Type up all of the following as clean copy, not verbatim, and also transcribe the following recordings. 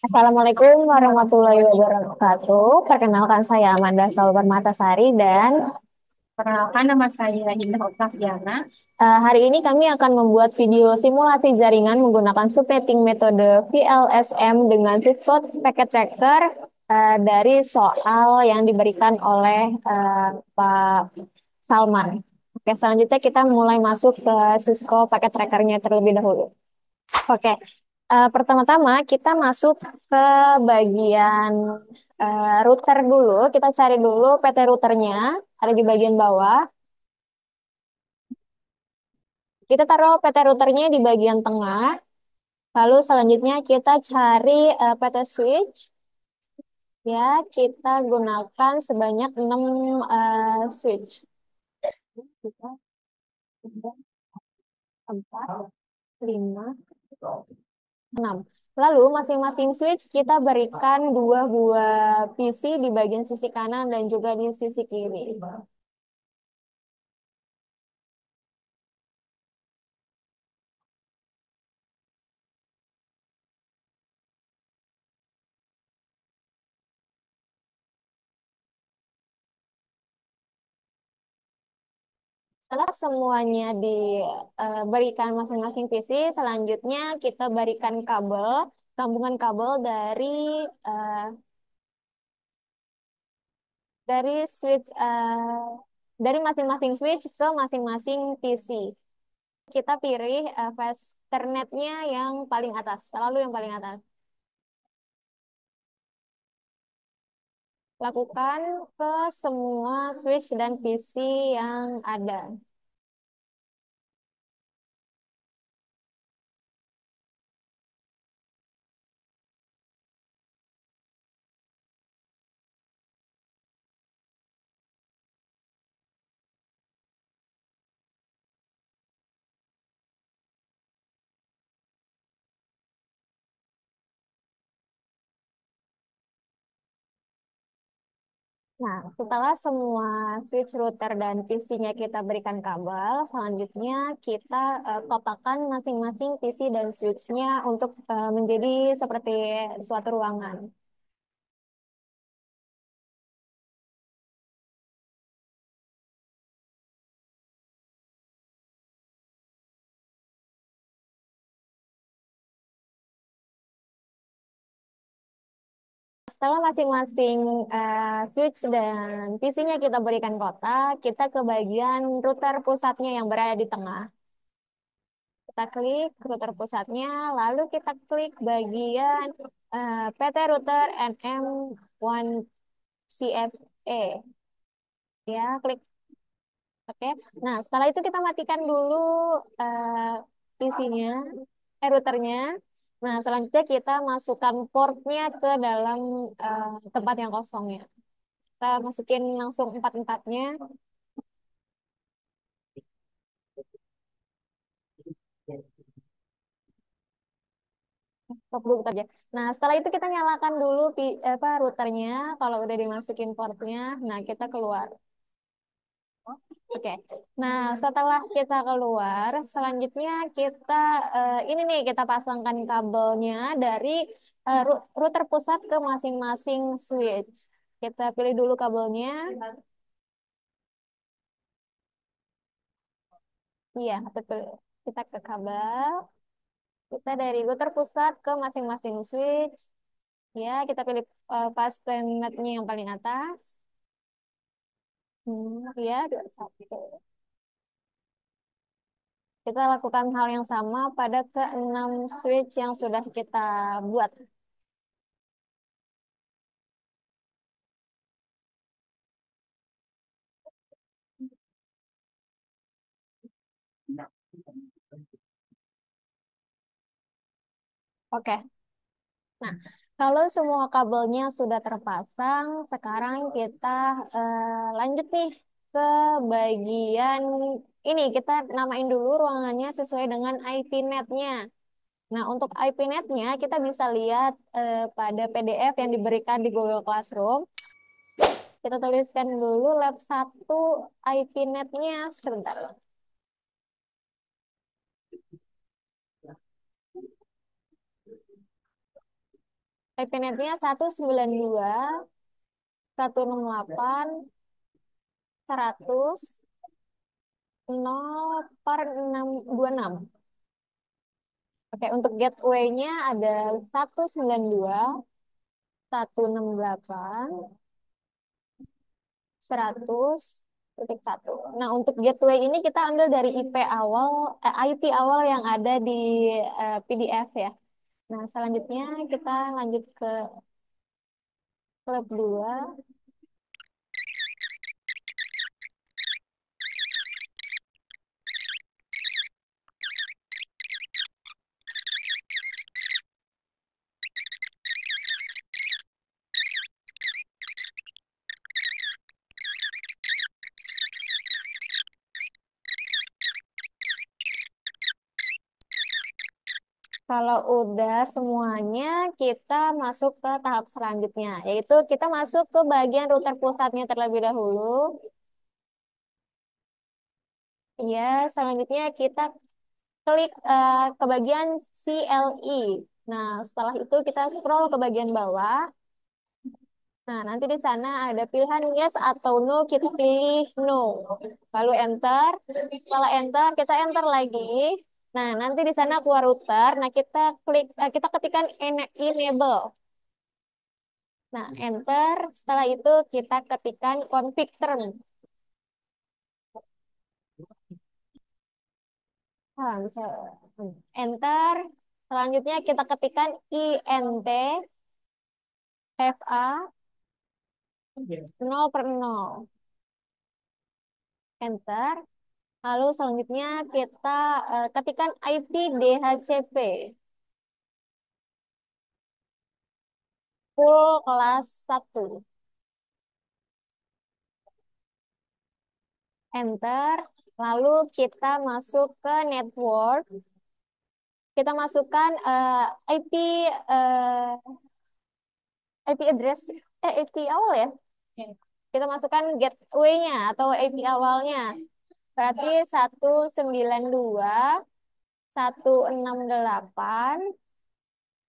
Assalamualaikum warahmatullahi wabarakatuh. Perkenalkan saya Amanda Salvar Matasari dan Perkenalkan, nama saya Indah Oktaviana. hari ini kami akan membuat video simulasi jaringan menggunakan subnetting metode VLSM dengan Cisco Packet Tracker dari soal yang diberikan oleh Pak Salman. Oke, selanjutnya kita mulai masuk ke Cisco Packet Tracker-nya terlebih dahulu. Oke, pertama-tama kita masuk ke bagian router dulu. Kita cari dulu PT routernya, ada di bagian bawah. Kita taruh PT routernya di bagian tengah. Lalu selanjutnya kita cari PT switch. Ya, kita gunakan sebanyak 6 switch. Tiga, tiga, empat, lima, 6. Lalu masing-masing switch kita berikan dua buah PC di bagian sisi kanan dan juga di sisi kiri. Setelah semuanya diberikan masing-masing PC, selanjutnya kita berikan kabel, sambungan kabel eh, dari switch dari masing-masing switch ke masing-masing PC. Kita pilih fast Ethernetnya yang paling atas, selalu yang paling atas. Lakukan ke semua switch dan PC yang ada. Nah, setelah semua switch router dan PC-nya kita berikan kabel, selanjutnya kita kotakkan masing-masing PC dan switch-nya untuk menjadi seperti suatu ruangan. Setelah masing-masing switch dan PC-nya kita berikan kotak, kita ke bagian router pusatnya yang berada di tengah. Kita klik router pusatnya, lalu kita klik bagian PT Router NM1CFE. Ya, klik oke. Nah, setelah itu kita matikan dulu eh, PC-nya, routernya. Nah, selanjutnya kita masukkan portnya ke dalam tempat yang kosongnya. Kita masukin langsung empat-empatnya. Stop dulu bentar aja. Nah, setelah itu kita nyalakan dulu routernya. Kalau udah dimasukin portnya, nah kita keluar. Oke. Nah, setelah kita keluar, selanjutnya kita ini nih kita pasangkan kabelnya dari router pusat ke masing-masing switch. Kita pilih dulu kabelnya. Iya, betul. Kita ke kabel. Kita dari router pusat ke masing-masing switch. Ya, kita pilih pastenetnya yang paling atas. Ya, 21. Kita lakukan hal yang sama pada keenam switch yang sudah kita buat. Oke. Nah, kalau semua kabelnya sudah terpasang, sekarang kita lanjut nih ke bagian ini. Kita namain dulu ruangannya sesuai dengan IP net-nya. Nah, untuk IP net-nya kita bisa lihat pada PDF yang diberikan di Google Classroom. Kita tuliskan dulu lab 1 IP net-nya sebentar. IP-netnya 192, 168, 100, 0/626. Oke, untuk gateway-nya ada 192, 168, 100.1. Nah, untuk gateway ini kita ambil dari IP awal yang ada di PDF ya. Nah, selanjutnya kita lanjut ke lab 2. Kalau udah semuanya, kita masuk ke tahap selanjutnya, yaitu kita masuk ke bagian router pusatnya terlebih dahulu. Ya, selanjutnya kita klik ke bagian CLE. Nah, setelah itu kita scroll ke bagian bawah. Nah, nanti di sana ada pilihan yes atau no, kita pilih no. Lalu enter. Setelah enter, kita enter lagi. Nah, nanti di sana keluar router. Nah, kita ketikkan enable. Nah, enter. Setelah itu kita ketikkan config term. Enter. Selanjutnya kita ketikkan int fa 0/0. Enter. Lalu selanjutnya kita ketikkan IP DHCP. Full kelas 1. Enter. Lalu kita masuk ke network. Kita masukkan IP address, IP awal ya. Kita masukkan gateway-nya atau IP awalnya. Berarti 192, 168,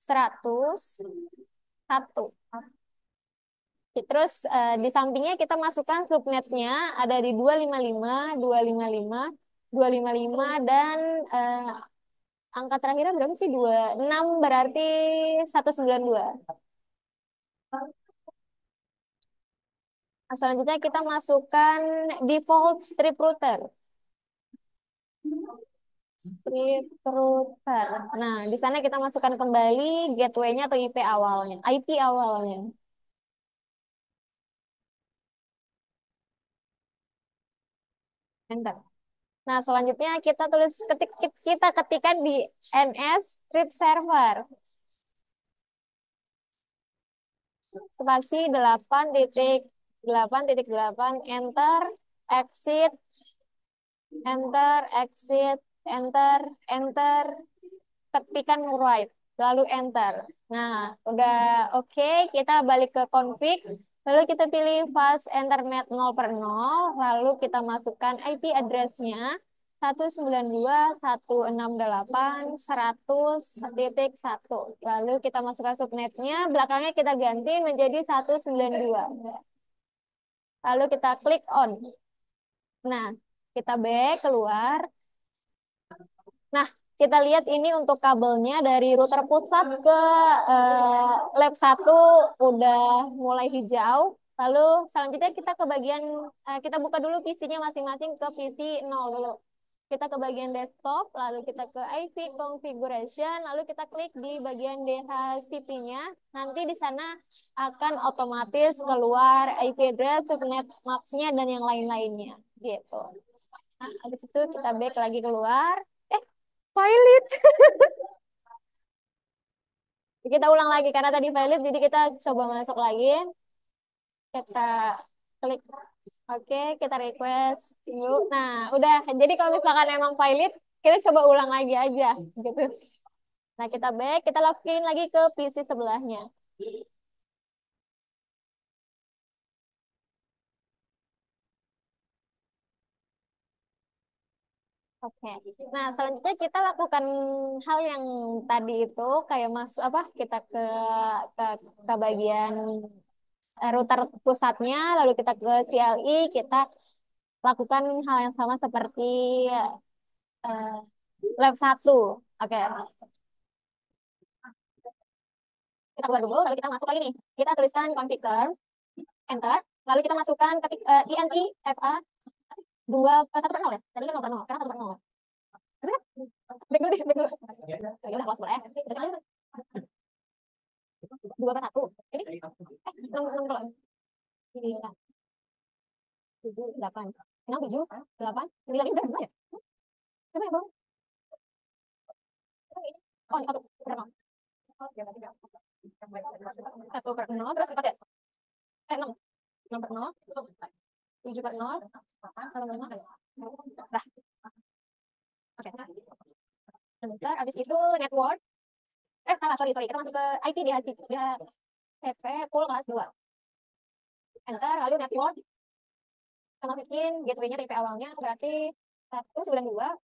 100, 1. Terus di sampingnya kita masukkan subnetnya ada di 255, 255, 255 dan angka terakhirnya berapa sih? 26 berarti 192. Nah, selanjutnya kita masukkan default strip router. Strip router. Nah, di sana kita masukkan kembali gateway-nya atau IP awalnya. Enter. Nah, selanjutnya kita ketikkan di NS strip server. Spasi 8.8.8 enter, exit, enter, exit, enter, enter, ketikkan right, lalu enter. Nah, udah oke, kita balik ke config, lalu kita pilih fast internet 0/0, lalu kita masukkan IP address-nya 192.168.100.1. Lalu kita masukkan subnetnya, belakangnya kita ganti menjadi 192. Lalu kita klik on. Nah, kita back keluar. Nah, kita lihat ini untuk kabelnya dari router pusat ke lab 1 udah mulai hijau. Lalu selanjutnya kita ke bagian, kita buka dulu PC-nya masing-masing ke PC 0 dulu. Kita ke bagian desktop, lalu kita ke IP configuration, lalu kita klik di bagian DHCP-nya. Nanti di sana akan otomatis keluar IP address, subnet max-nya, dan yang lain-lainnya. Gitu. Nah, habis itu kita back lagi keluar. Eh, Violet. Kita ulang lagi karena tadi Violet, jadi kita coba masuk lagi. Kita klik oke, kita request dulu. Nah, udah. Jadi kalau misalkan emang Violet, kita coba ulang lagi aja gitu. Nah, kita back, kita login lagi ke PC sebelahnya. Oke. Nah, selanjutnya kita lakukan hal yang tadi itu kayak masuk apa? Kita ke ke bagian router pusatnya, lalu kita ke CLI, kita lakukan hal yang sama seperti eh, lab satu. Oke. Kita keluar dulu, lalu kita masuk lagi nih. Kita tuliskan configure, enter, lalu kita masukkan ketik INI FA 1/0 ya. Tadi kan 0/0, sekarang 1/0. Bener? Back dulu deh, back dulu. Ya udah close boleh. Terus lanjut. 2/1. Ini 6 ini 7 8. 6 7 8 9 ini udah 2 ya? Coba ya, Bang. Oh, ini 1/0. 1/0 terus 4 ya? 6. 6/0. 7/0. 1/0. Dah. Oke. Bentar, habis itu network. Salah, sorry. Kita masuk ke IP DHCP pool kelas 2. Enter, lalu network. Kita masukin gateway-nya IP awalnya, berarti 192.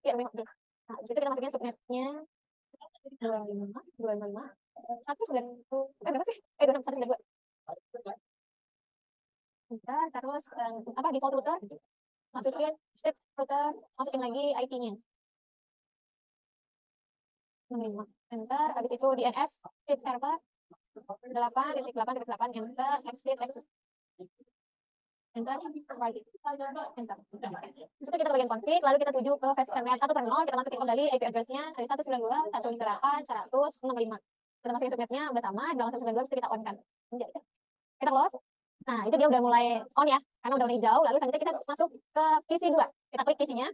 Ya, memang. Nah, habis itu kita masukin subnetnya 25, 190. Berapa sih? 26, 192. Bentar, terus apa default router? Masukin script router, masukin lagi IP-nya. 65. Enter, habis itu DNS, script server 8.8.8, enter, exit, enter, right, enter. Terus itu kita ke bagian config, lalu kita tuju ke Ethernet 1/0, kita masukin kembali IP address-nya dari 192.158.165. Kita masukin subnetnya udah sama, di belakang 192 itu kita on kan. Kita close. Nah, itu dia udah mulai on ya, karena udah warna hijau. Lalu selanjutnya kita masuk ke PC 2. Kita klik PC-nya,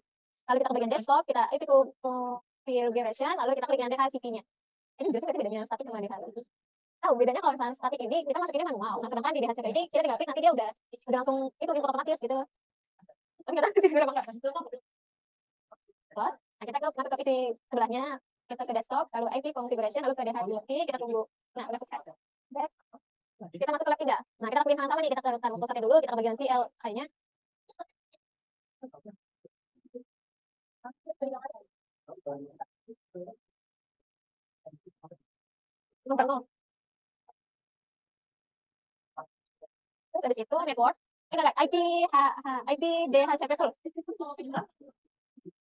lalu kita ke bagian desktop, kita IP configuration, lalu kita klik yang DHCP-nya. Ini jelas nggak sih bedanya static sama DHCP? Tahu bedanya kalau misalnya static ini kita masukinnya manual. Nah, sedangkan di DHCP ini kita tinggal klik nanti dia udah langsung itu input otomatis gitu. Tapi kita sih berapa enggak? Close. Nah, kita masuk ke PC sebelahnya, kita ke desktop, lalu IP configuration, lalu ke DHCP, kita tunggu. Nah, udah sukses. Back. Kita masuk ke lab 3. Nah, kita lakuin hal yang sama nih, kita ke router pusatnya dulu, kita ke bagian CLI-nya. Nomor 0. Terus habis itu network. Ini enggak IP DHCP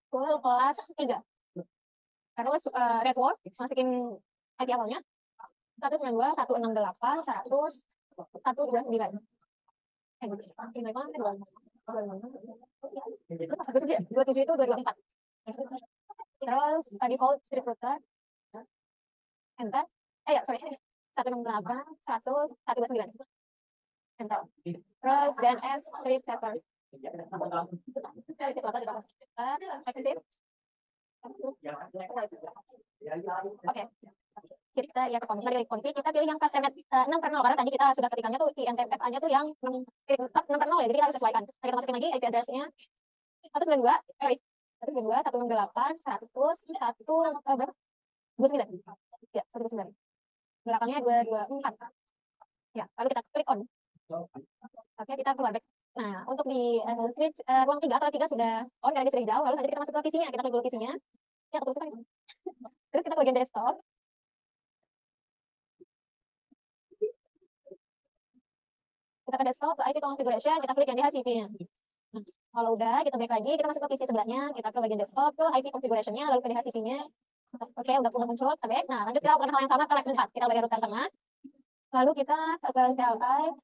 full kelas 3. Terus network masukin IP awalnya 192.168.100.129. Ini memang 27 itu 224. Terus default script router. Enter. Ya, sorry. 168, 100, 129. Enter. Terus DNS script server. Exit. Oke. Kita ya ke config, kita pilih yang custom 6/0 karena tadi kita sudah ketikanya tuh INTFA-nya tuh yang 6/0 ya, jadi kita harus sesuaikan. Nah, kita masukin lagi IP address-nya 192, sorry. 192, 168, 100, 1 berapa? 29. Ya, 129. Belakangnya 224. Ya, lalu kita klik on. Oke, kita keluar back. Nah, untuk di switch ruang 3 atau 3 sudah on karena dia sudah hijau, lalu selanjutnya kita masuk ke PC-nya. Kita klik dulu PC-nya. Ya, ketutup kan. Terus kita ke bagian desktop. Kita ke desktop, ke IP configuration, kita klik yang DHCP-nya. Nah, kalau udah, kita back lagi, kita masuk ke PC sebelahnya, kita ke bagian desktop, ke IP configuration-nya, lalu ke DHCP-nya. Oke, udah muncul, kita back. Nah, lanjut kita lakukan hal yang sama ke lab 4. Kita bagian router tengah. Lalu kita ke CLI.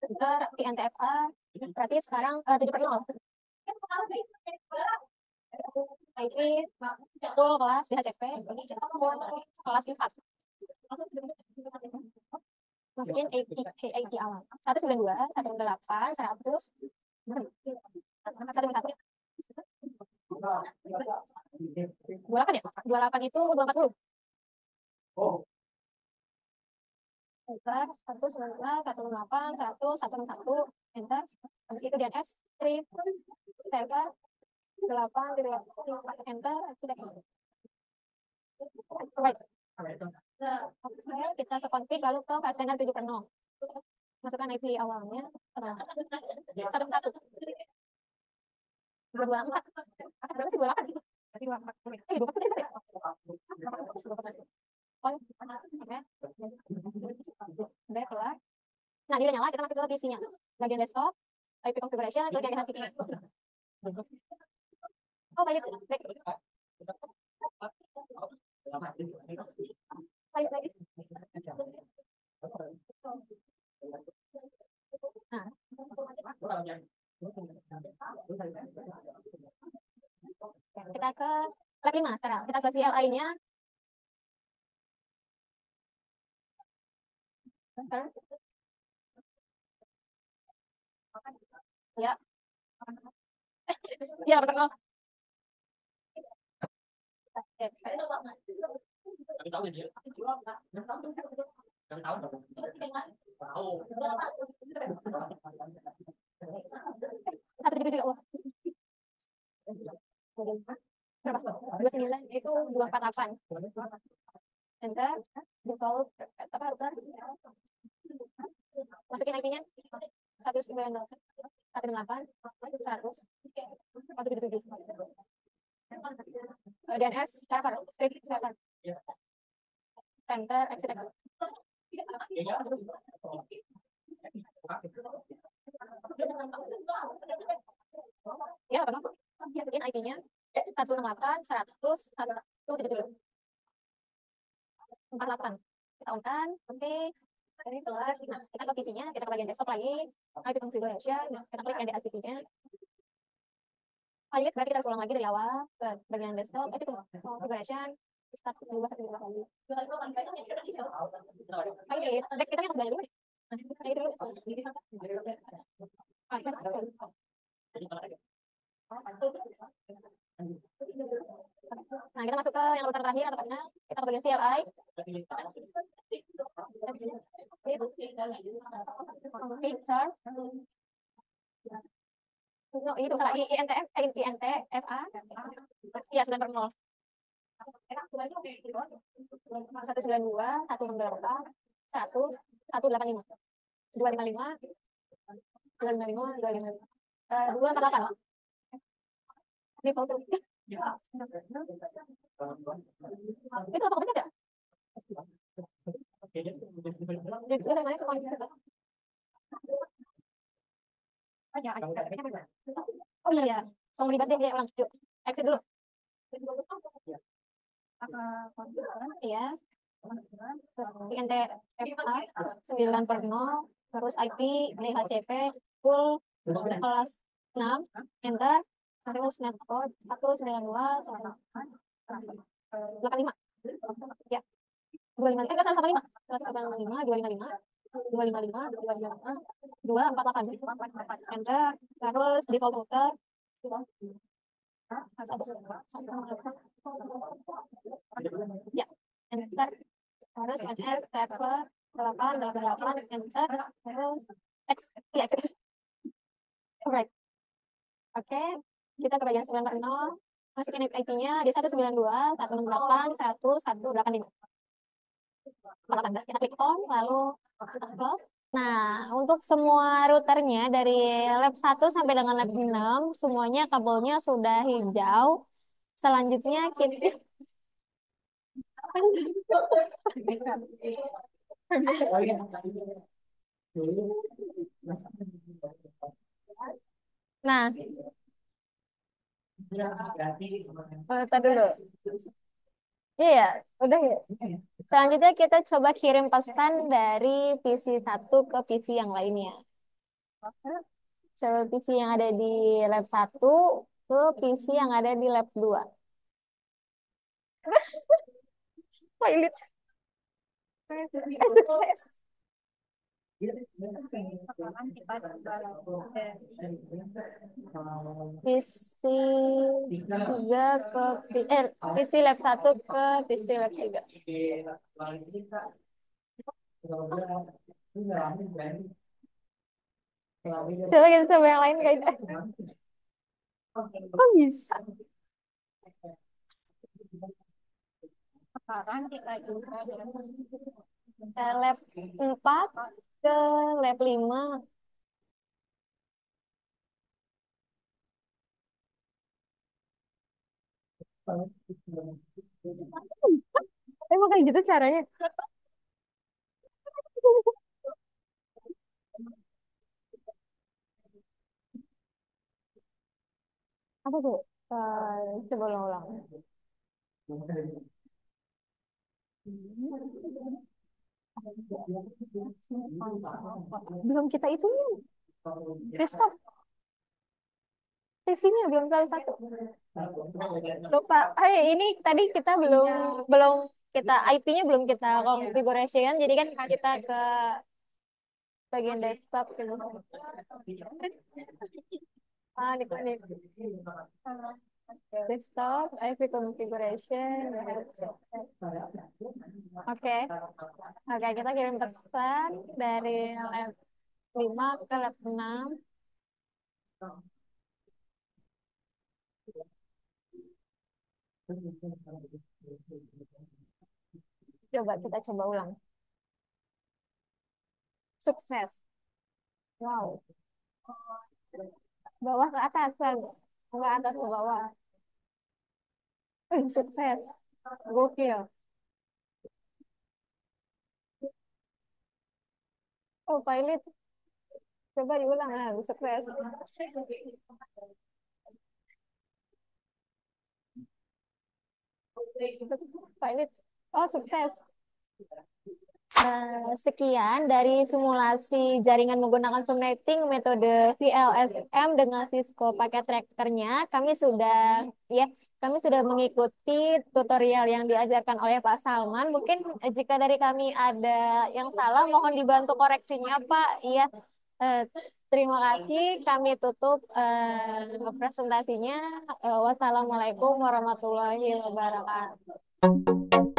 Kita INTFA. Berarti sekarang 7/0. IP full kelas DHCP kelas 4. Masukin IP awal 192, 168, 100, 121. 28 ya? 28 itu 240. Enter, 192, 168, 100, 161, enter. Habis itu DNS, strip, server, 8, enter, sudah. Right. Oke, kita ke config lalu ke file scanner 7/0. Masukkan IP awalnya. Satu satu. Dua empat. Akan berapa sih 28 gitu? Berarti 24. 24 itu ya? On. Oke. Udah keluar. Nah, ini udah nyala, kita masuk ke PC-nya. Bagian desktop, IP configuration, klik yang di HCP. Oh, banyak. Baik. Lagi. Nah. Kita ke lab 5 sekarang. Kita ke CLI-nya. Ya. Ya, betul. Satu tujuh juga. Berapa? 29 itu 248. Enter. Default apa router? Masukin IP-nya. 198 100 177. DNS server, script server. Enter, exit. Ya, apa? Masukin IP-nya 168 100 177 48. Kita on-kan, oke. Ini keluar. Nah, kita ke PC-nya, kita ke bagian desktop lagi. IP configuration, kita klik yang di RCP-nya. Lanjut, berarti kita harus ulang lagi dari awal ke bagian desktop. Itu tuh, configuration, start berubah lagi. Oke, back kita yang sebelah dulu. Nah, itu dulu. Nah, kita masuk ke yang router terakhir atau mana? Kita ke bagian CLI. Picture. No, itu salah. INTF, INTFA. Iya, 9/0. 192, 198, 100, 185, 255, 255, 255, 248. Default. Itu apa pencet ya? Jadi mana sih konflik? Oh iya, song ribet deh ya ulang. Yuk, exit dulu. Iya. INTFA 9/0, terus IP DHCP full kelas 6, enter, terus netcode 192 85. Ya. 25 kan 185. 185 255 255 255 248. Enter, terus default router ya, enter, terus NS server 888, enter, terus X, iya, X. Alright. Oke, kita ke bagian 9/0, masukin IP-nya di 192 168 10185. Kita klik on, lalu kita close. Nah, untuk semua routernya dari lab 1 sampai dengan lab 6, semuanya kabelnya sudah hijau. Selanjutnya kita Nah, tadi dulu. Iya, udah ya. Selanjutnya kita coba kirim pesan dari PC 1 ke PC yang lainnya. Coba PC yang ada di lab 1 ke PC yang ada di lab 2. Pilot. Sukses. PC 3 ke PC lab 1 ke PC lab 3. Coba kita coba yang lain kayak kok bisa? Sekarang kita juga Lab 4 ke lab 5. Emang kayak gitu caranya? Apa tuh? Coba ulang-ulang. Belum kita hitungin. Desktop, isinya belum salah satu. Lupa. Ini tadi kita belum belum kita IP-nya belum kita konfigurasikan. Jadi kan kita ke bagian desktop gitu. Nih. Desktop, IP configuration. Oke. Oke, kita kirim pesan dari lab 5 ke lab 6. Kita coba ulang. Sukses. Wow. Bawah ke atas, kan? Enggak atas ke bawah. Sukses. Gokil. Oh, pilot. Coba diulang lah, sukses. Pilot. Oh, sukses. Sekian dari simulasi jaringan menggunakan subnetting metode VLSM dengan Cisco paket trackernya. Ya, kami sudah mengikuti tutorial yang diajarkan oleh Pak Salman. Mungkin jika dari kami ada yang salah, mohon dibantu koreksinya, Pak. Iya, eh, terima kasih. Kami tutup presentasinya. Wassalamualaikum warahmatullahi wabarakatuh.